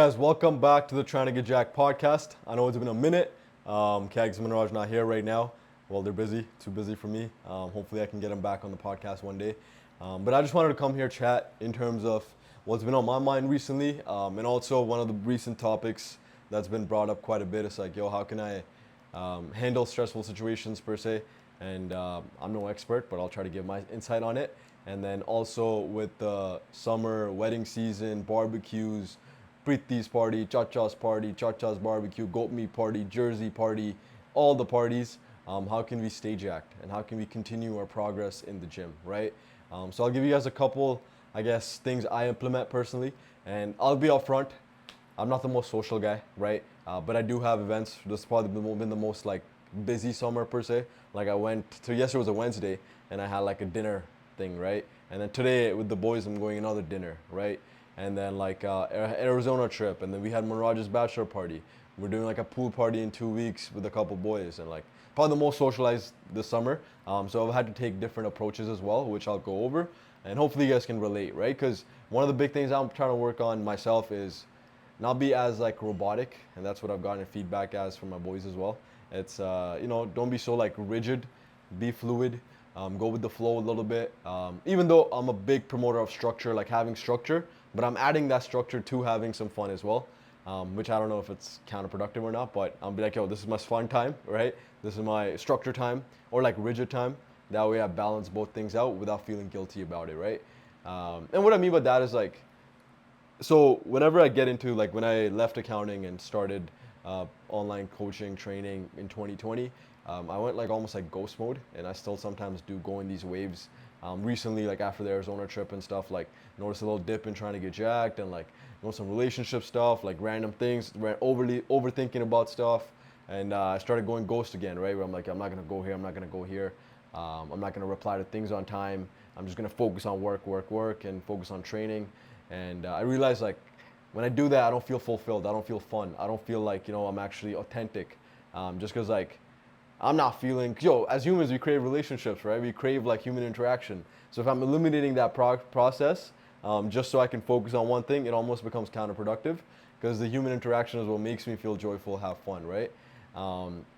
Guys, welcome back to the Trying to Get Jack podcast. I know it's been a minute. Kags and Manraj not here right now. Well, they're busy, too busy for me. Hopefully I can get them back on the podcast one day. But I just wanted to come here chat in terms of what's been on my mind recently. And also one of the recent topics that's been brought up quite a bit is like, yo, how can I handle stressful situations per se? And I'm no expert, but I'll try to give my insight on it. And then also with the summer wedding season, barbecues, Preeti's party, Chacha's barbecue, goat meat party, Jersey party, all the parties. How can we stay jacked and how can we continue our progress in the gym, right? So I'll give you guys a couple, I guess, things I implement personally, and I'll be upfront. I'm not the most social guy, right? But I do have events. This has probably been the most like busy summer per se. Like I went to yesterday was a Wednesday, and I had like a dinner thing, right? And then today with the boys, I'm going another dinner, right? And then like Arizona trip, and then we had Manraj's bachelor party. We're doing like a pool party in 2 weeks with a couple boys, and like probably the most socialized this summer. So I've had to take different approaches as well, which I'll go over, and hopefully you guys can relate, right? Because one of the big things I'm trying to work on myself is not be as like robotic, and that's what I've gotten feedback as from my boys as well. It's don't be so like rigid, be fluid, go with the flow a little bit. Even though I'm a big promoter of structure, like having structure, but I'm adding that structure to having some fun as well, which I don't know if it's counterproductive or not, but I'll be like, yo, this is my fun time, right? This is my structure time, or like rigid time. That way I balance both things out without feeling guilty about it, right? And what I mean by that is like, so whenever I get into like when I left accounting and started online coaching training in 2020, I went like almost like ghost mode, and I still sometimes do go in these waves. Recently, like after the Arizona trip and stuff, like noticed a little dip in trying to get jacked, and like some relationship stuff, like random things, overly overthinking about stuff, and I started going ghost again, right? Where I'm like, I'm not gonna go here, I'm not gonna go here, I'm not gonna reply to things on time. I'm just gonna focus on work, and focus on training. And I realized like when I do that, I don't feel fulfilled. I don't feel fun. I don't feel like I'm actually authentic. Just because like I'm not feeling. Yo, as humans, we crave relationships, right? We crave like human interaction. So if I'm eliminating that process just so I can focus on one thing, it almost becomes counterproductive because the human interaction is what makes me feel joyful, have fun, right?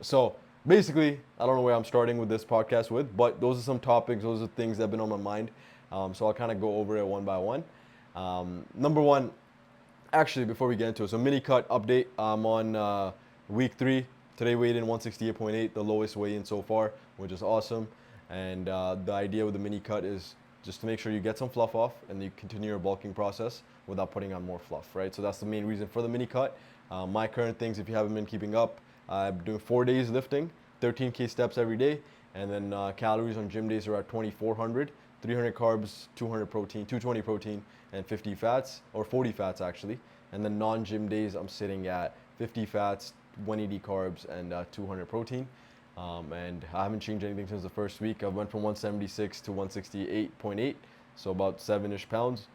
So basically, I don't know where I'm starting with this podcast with, but those are some topics. Those are things that have been on my mind. So I'll kind of go over it one by one. Number one, actually, before we get into it, so mini cut update. I'm on week 3. Today weighed in 168.8, the lowest weigh in so far, which is awesome. And the idea with the mini cut is just to make sure you get some fluff off and you continue your bulking process without putting on more fluff, right? So that's the main reason for the mini cut. My current things, if you haven't been keeping up, I'm doing 4 days lifting, 13K steps every day, and then calories on gym days are at 2,400, 300 carbs, 200 protein, 220 protein, and 50 fats, or 40 fats actually. And then non-gym days, I'm sitting at 50 fats, 180 carbs, and 200 protein. And I haven't changed anything since the first week. I went from 176 to 168.8, so about 7-ish pounds,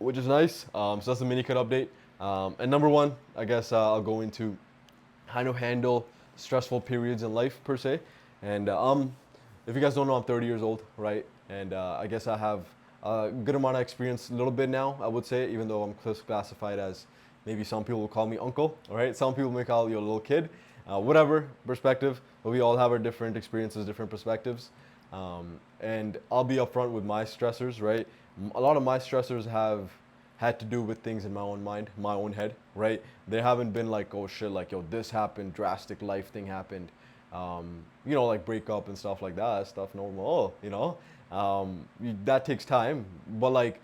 which is nice. So that's the mini cut update. And number one, I guess I'll go into how to handle stressful periods in life per se. And if you guys don't know, I'm 30 years old, right? And I guess I have a good amount of experience, a little bit now, I would say, even though I'm classified as maybe some people will call me uncle, all right? Some people may call you a little kid, whatever perspective, but we all have our different experiences, different perspectives. And I'll be upfront with my stressors, right? A lot of my stressors have had to do with things in my own mind, my own head, right? They haven't been like, oh shit, like, yo, this happened, drastic life thing happened, like breakup and stuff like that, stuff normal, that takes time. But like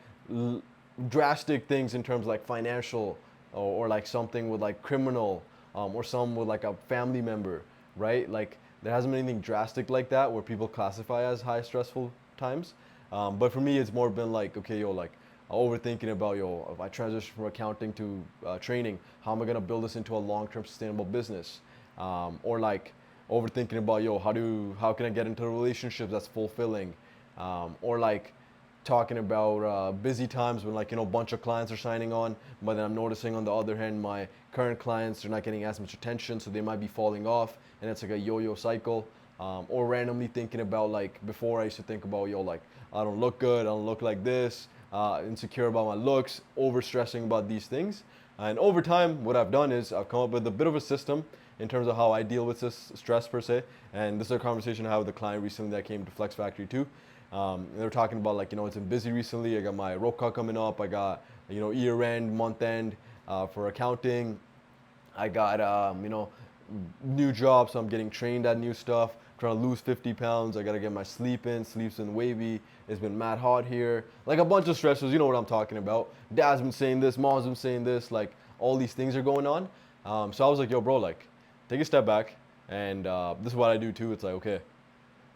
drastic things in terms of like financial or like something with like criminal or some with like a family member, right? Like there hasn't been anything drastic like that where people classify as high stressful times. But for me, it's more been like, okay, yo, like overthinking about, yo, if I transition from accounting to training, how am I gonna build this into a long-term sustainable business? Or like overthinking about, yo, how can I get into a relationship that's fulfilling? Or like talking about busy times when like a bunch of clients are signing on, but then I'm noticing on the other hand my current clients are not getting as much attention, so they might be falling off, and it's like a yo-yo cycle. Or randomly thinking about like before I used to think about, yo, like I don't look good, I don't look like this, insecure about my looks, over stressing about these things. And over time, what I've done is I've come up with a bit of a system in terms of how I deal with this stress per se. And this is a conversation I had with a client recently that came to Flex Factory too. They were talking about like, it's been busy recently. I got my Roka coming up. I got, year end, month end for accounting. I got, new job, so I'm getting trained at new stuff. Trying to lose 50 pounds. I got to get my sleep in. Sleep's been wavy. It's been mad hot here. Like a bunch of stressors. You know what I'm talking about. Dad's been saying this. Mom's been saying this. Like all these things are going on. So I was like, yo, bro, like take a step back. And this is what I do too. It's like, okay,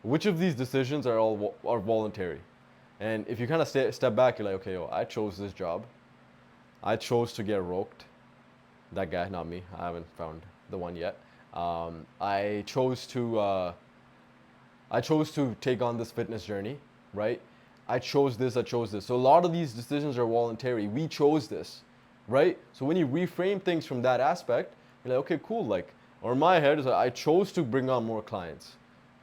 which of these decisions are voluntary? And if you kind of step back, you're like, okay, yo, I chose this job. I chose to get roped. That guy, not me. I haven't found the one yet. I chose to take on this fitness journey, right? I chose this. So a lot of these decisions are voluntary. We chose this, right? So when you reframe things from that aspect, you're like, okay, cool. Like, or in my head is I chose to bring on more clients.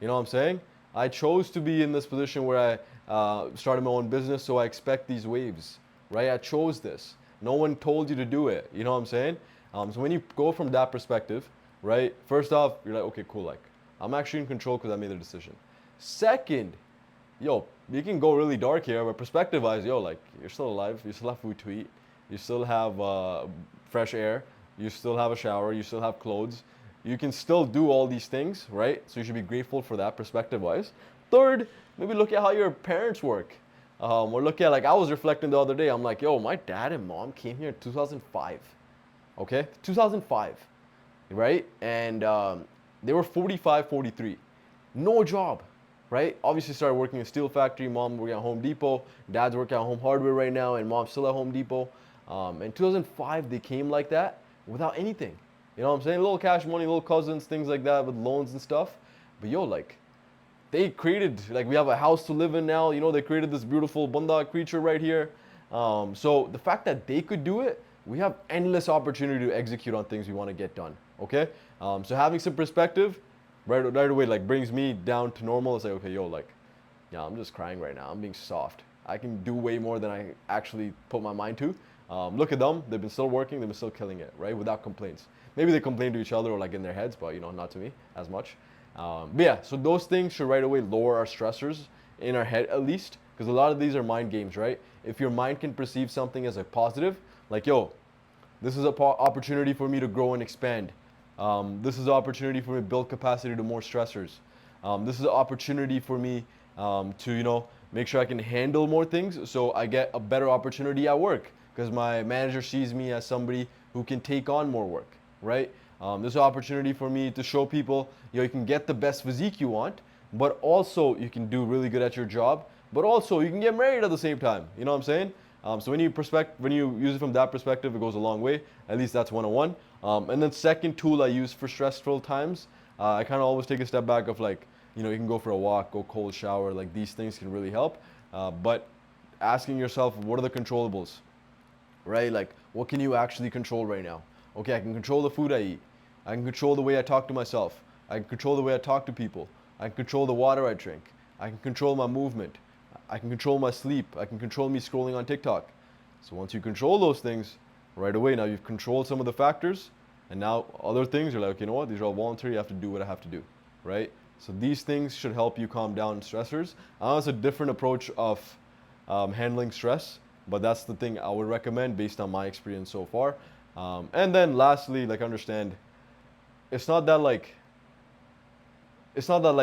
You know what I'm saying? I chose to be in this position where I started my own business, so I expect these waves, right? I chose this. No one told you to do it. You know what I'm saying? So when you go from that perspective, right? First off, you're like, okay, cool. Like, I'm actually in control because I made the decision. Second, yo, you can go really dark here, but perspective-wise, yo, like, you're still alive. You still have food to eat. You still have fresh air. You still have a shower. You still have clothes. You can still do all these things, right? So you should be grateful for that perspective-wise. Third, maybe look at how your parents work. Or look at, like, I was reflecting the other day. I'm like, yo, my dad and mom came here in 2005. Okay? 2005, right? And they were 45, 43. No job, right? Obviously started working in a steel factory. Mom working at Home Depot. Dad's working at Home Hardware right now, and mom's still at Home Depot. In 2005, they came like that without anything. You know what I'm saying? Little cash money, little cousins, things like that with loans and stuff. But yo, like, they created, like, we have a house to live in now. They created this beautiful bunda creature right here. So the fact that they could do it, we have endless opportunity to execute on things we want to get done, okay? So having some perspective right away, like, brings me down to normal. It's like, okay, yo, like, yeah, I'm just crying right now. I'm being soft. I can do way more than I actually put my mind to. Look at them. They've been still working. They've been still killing it, right? Without complaints. Maybe they complain to each other or like in their heads, but not to me as much. But yeah, so those things should right away lower our stressors in our head at least, because a lot of these are mind games, right? If your mind can perceive something as a positive, like, yo, this is an opportunity for me to grow and expand. This is an opportunity for me to build capacity to more stressors. This is an opportunity for me to, make sure I can handle more things so I get a better opportunity at work because my manager sees me as somebody who can take on more work, right? This is an opportunity for me to show people, you can get the best physique you want, but also you can do really good at your job, but also you can get married at the same time. You know what I'm saying? So when you use it from that perspective, it goes a long way. At least that's 101. And then second tool I use for stressful times, I kind of always take a step back of like, you can go for a walk, go cold shower, like these things can really help. But asking yourself, what are the controllables, right? Like, what can you actually control right now? Okay, I can control the food I eat. I can control the way I talk to myself. I can control the way I talk to people. I can control the water I drink. I can control my movement. I can control my sleep. I can control me scrolling on TikTok. So once you control those things, right away, now you've controlled some of the factors, and now other things, you're like, you know what, these are all voluntary, I have to do what I have to do, right? So these things should help you calm down stressors. I know it's a different approach of handling stress, but that's the thing I would recommend based on my experience so far. And then lastly, like, understand, it's not that like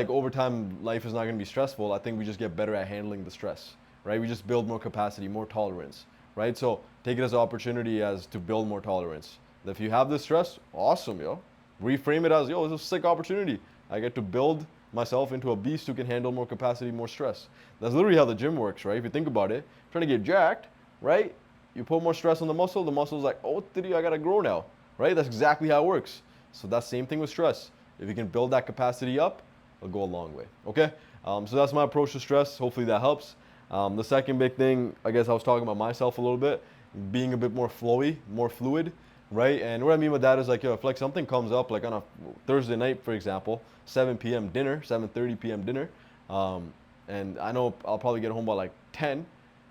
over time life is not going to be stressful. I think we just get better at handling the stress, right? We just build more capacity, more tolerance, right? So take it as an opportunity as to build more tolerance. If you have this stress, awesome, yo. Reframe it as, yo, it's a sick opportunity. I get to build myself into a beast who can handle more capacity, more stress. That's literally how the gym works, right? If you think about it, trying to get jacked, right? You put more stress on the muscle's like, oh, I gotta grow now, right? That's exactly how it works. So that's same thing with stress. If you can build that capacity up, it'll go a long way, okay? So that's my approach to stress. Hopefully that helps. The second big thing, I guess I was talking about myself a little bit, being a bit more flowy, more fluid, right? And what I mean by that is like, if like something comes up, like on a Thursday night, for example, 7 p.m. dinner, 7:30 p.m. dinner, and I know I'll probably get home by like 10,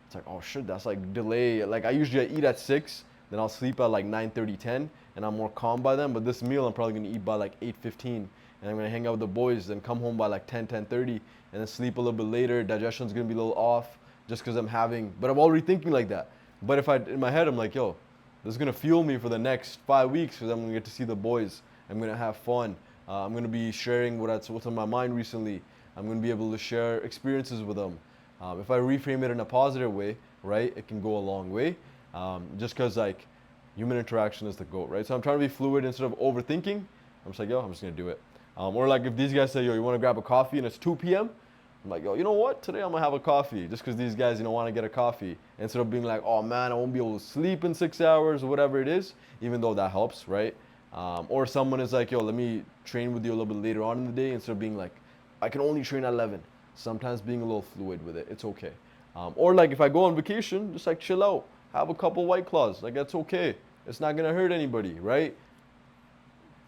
It's like, oh shit, that's like delay. Like I usually eat at 6, then I'll sleep at like 9:30, 10, and I'm more calm by then. But this meal I'm probably gonna eat by like 8:15, and I'm gonna hang out with the boys, then come home by like 10, 10:30, and then sleep a little bit later. Digestion's gonna be a little off just because I'm having, but I'm already thinking like that. But if I, in my head, I'm like, yo, this is gonna fuel me for the next 5 weeks because I'm gonna get to see the boys. I'm gonna have fun. I'm gonna be sharing what's on my mind recently. I'm gonna be able to share experiences with them. If I reframe it in a positive way, right, it can go a long way. Just because like human interaction is the goal, right? So I'm trying to be fluid instead of overthinking. I'm just like, yo, I'm just gonna do it. Or like if these guys say, yo, you want to grab a coffee and it's 2 p.m. I'm like, yo, you know what? Today I'm gonna have a coffee, just because these guys, want to get a coffee, instead of being like, oh man, I won't be able to sleep in 6 hours or whatever it is, even though that helps, right? Or someone is like, yo, let me train with you a little bit later on in the day, instead of being like, I can only train at 11. Sometimes being a little fluid with it, it's okay. Or like if I go on vacation, just like chill out, have a couple White Claws, like that's okay. It's not gonna hurt anybody, right?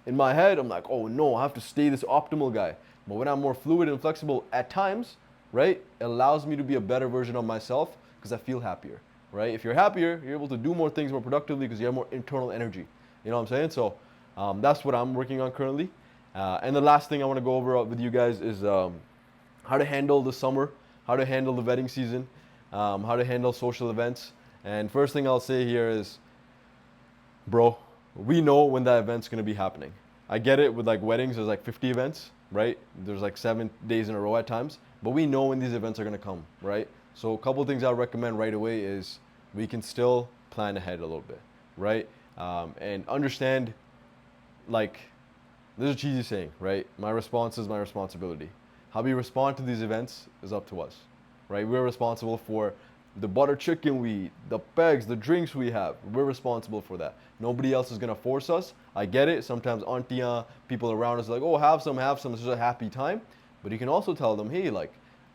In my head, I'm like, oh no, I have to stay this optimal guy. But when I'm more fluid and flexible at times, right, it allows me to be a better version of myself because I feel happier, right? If you're happier, you're able to do more things more productively because you have more internal energy. You know what I'm saying? So that's what I'm working on currently. And the last thing I want to go over with you guys is how to handle the summer, how to handle the wedding season, how to handle social events. And first thing I'll say here is, bro, we know when that event's gonna be happening. I get it with like weddings, there's like 50 events, right? There's like 7 days in a row at times, but we know when these events are gonna come, right? So a couple of things I recommend right away is we can still plan ahead a little bit, right? And understand, like, there's a cheesy saying, right? My response is my responsibility. How we respond to these events is up to us, right? We're responsible for the butter chicken we eat, the pegs, the drinks we have. We're responsible for that. Nobody else is gonna force us. I get it. Sometimes auntie, people around us are like, oh, have some, have some. This is a happy time. But you can also tell them, hey, like,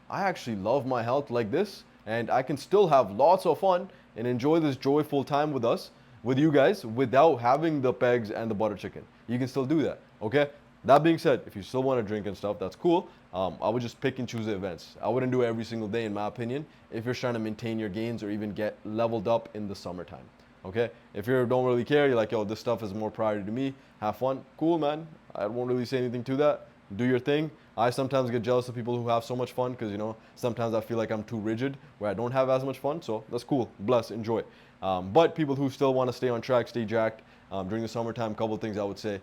I actually love my health like this, and I can still have lots of fun and enjoy this joyful time with us, with you guys, without having the pegs and the butter chicken. You can still do that, okay? That being said, if you still want to drink and stuff, that's cool. I would just pick and choose the events. I wouldn't do it every single day, in my opinion, if you're trying to maintain your gains or even get leveled up in the summertime. Okay? If you don't really care, you're like, yo, this stuff is more priority to me, have fun, cool, man. I won't really say anything to that. Do your thing. I sometimes get jealous of people who have so much fun because, sometimes I feel like I'm too rigid where I don't have as much fun. So that's cool. Bless, enjoy. But people who still want to stay on track, stay jacked during the summertime, couple of things I would say.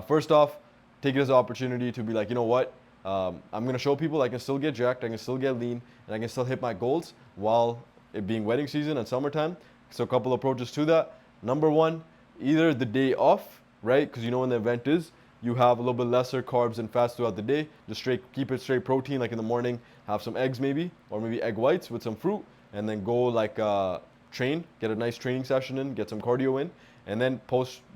First off, take it as an opportunity to be like, you know what? I'm going to show people I can still get jacked, I can still get lean, and I can still hit my goals while it being wedding season and summertime. So a couple approaches to that. Number one, either the day off, right? Because when the event is, you have a little bit lesser carbs and fats throughout the day. Just keep it straight protein, like in the morning, have some eggs maybe, or maybe egg whites with some fruit, and then go like train, get a nice training session in, get some cardio in, and then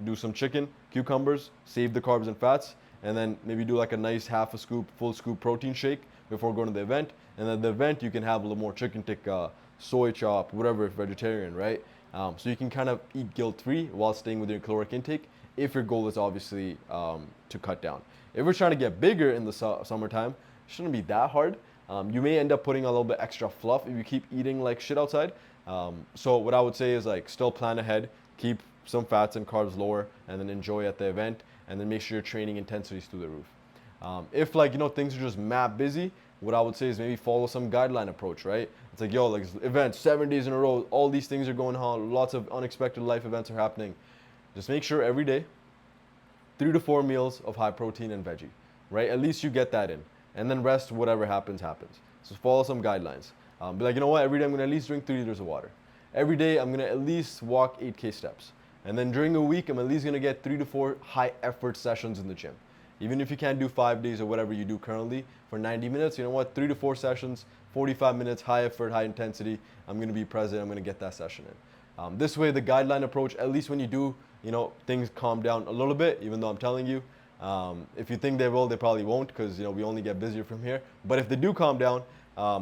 do some chicken, cucumbers, save the carbs and fats, and then maybe do like a nice half a scoop, full scoop protein shake before going to the event. And at the event, you can have a little more chicken tikka, soy chop, whatever, if vegetarian, right? So you can kind of eat guilt-free while staying with your caloric intake, if your goal is obviously to cut down. If we're trying to get bigger in the summertime, it shouldn't be that hard. You may end up putting a little bit extra fluff if you keep eating like shit outside. So what I would say is like still plan ahead, keep some fats and carbs lower, and then enjoy at the event, and then make sure your training intensity is through the roof. If things are just mad busy, what I would say is maybe follow some guideline approach, right? It's like, yo, like events, 7 days in a row, all these things are going on, lots of unexpected life events are happening. Just make sure every day, 3 to 4 meals of high protein and veggie, right? At least you get that in. And then rest, whatever happens, happens. So follow some guidelines. Be like, you know what, every day I'm gonna at least drink 3 liters of water. Every day I'm gonna at least walk 8K steps. And then during a week, I'm at least gonna get 3 to 4 high effort sessions in the gym. Even if you can't do 5 days or whatever you do currently for 90 minutes, you know what, 3 to 4 sessions, 45 minutes, high effort, high intensity, I'm gonna be present, I'm gonna get that session in. This way, the guideline approach, at least when you do, things calm down a little bit, even though I'm telling you, if you think they will, they probably won't, because, we only get busier from here. But if they do calm down,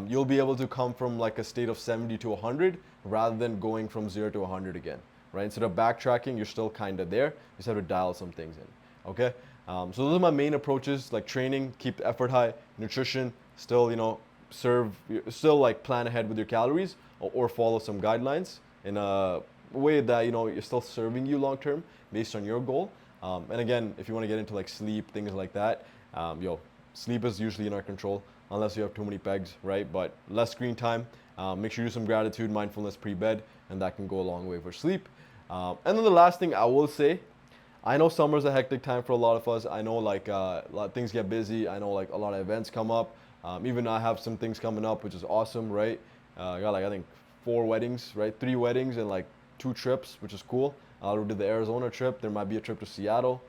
you'll be able to come from like a state of 70 to 100 rather than going from 0 to 100 again. Right? Instead of backtracking, you're still kind of there. You just have to dial some things in. Okay? So those are my main approaches, like training, keep the effort high, nutrition, still, still like plan ahead with your calories, or follow some guidelines in a way that you're still serving you long term based on your goal. And again, if you want to get into like sleep, things like that, sleep is usually in our control unless you have too many pegs, right? But less screen time. Make sure you do some gratitude, mindfulness pre-bed, and that can go a long way for sleep. And then the last thing I will say, I know summer's a hectic time for a lot of us. I know like a lot of things get busy. I know like a lot of events come up. Even I have some things coming up, which is awesome, right? I got like I think 4 weddings, right? 3 weddings and like 2 trips, which is cool. I did the Arizona trip. There might be a trip to Seattle.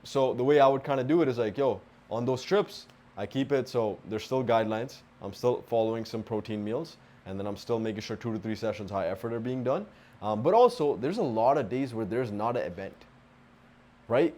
So the way I would kind of do it is like, on those trips, I keep it so there's still guidelines. I'm still following some protein meals, and then I'm still making sure 2 to 3 sessions high effort are being done. But also, there's a lot of days where there's not an event, right?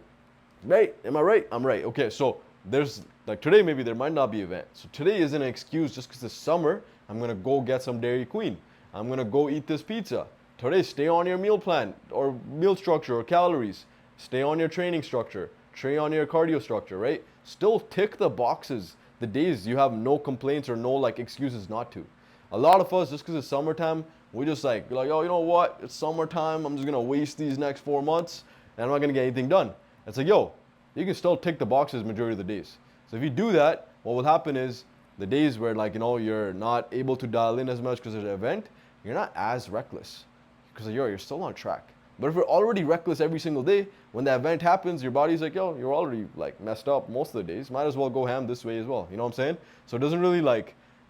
Right? Am I right? I'm right. Okay, so there's like today maybe there might not be an event. So today isn't an excuse just because it's summer. I'm gonna go get some Dairy Queen. I'm gonna go eat this pizza. Today, stay on your meal plan or meal structure or calories. Stay on your training structure. Stay on your cardio structure, right? Still tick the boxes the days you have no complaints or no like excuses not to. A lot of us, just because it's summertime, we just like, oh, you know what? It's summertime. I'm just going to waste these next 4 months and I'm not going to get anything done. It's like, you can still tick the boxes majority of the days. So if you do that, what will happen is the days where like, you're not able to dial in as much because there's an event, you're not as reckless because you're still on track. But if you're already reckless every single day, when that event happens, your body's like, you're already like messed up most of the days. Might as well go ham this way as well. You know what I'm saying? So it doesn't really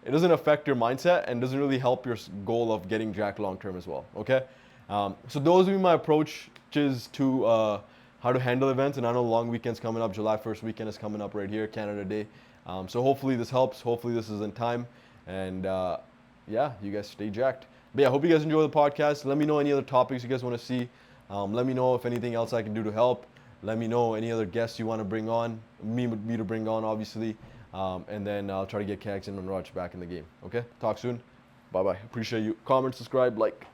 it doesn't affect your mindset and doesn't really help your goal of getting jacked long term as well. Okay? So those would be my approaches to how to handle events. And I know long weekend's coming up. July 1st weekend is coming up right here, Canada Day. So hopefully this helps. Hopefully this is in time. And you guys stay jacked. But yeah, I hope you guys enjoy the podcast. Let me know any other topics you guys want to see. Let me know if anything else I can do to help. Let me know any other guests you want to bring on, me to bring on, obviously. And then I'll try to get Kags and Manraj back in the game. Okay? Talk soon. Bye-bye. Appreciate you. Comment, subscribe, like.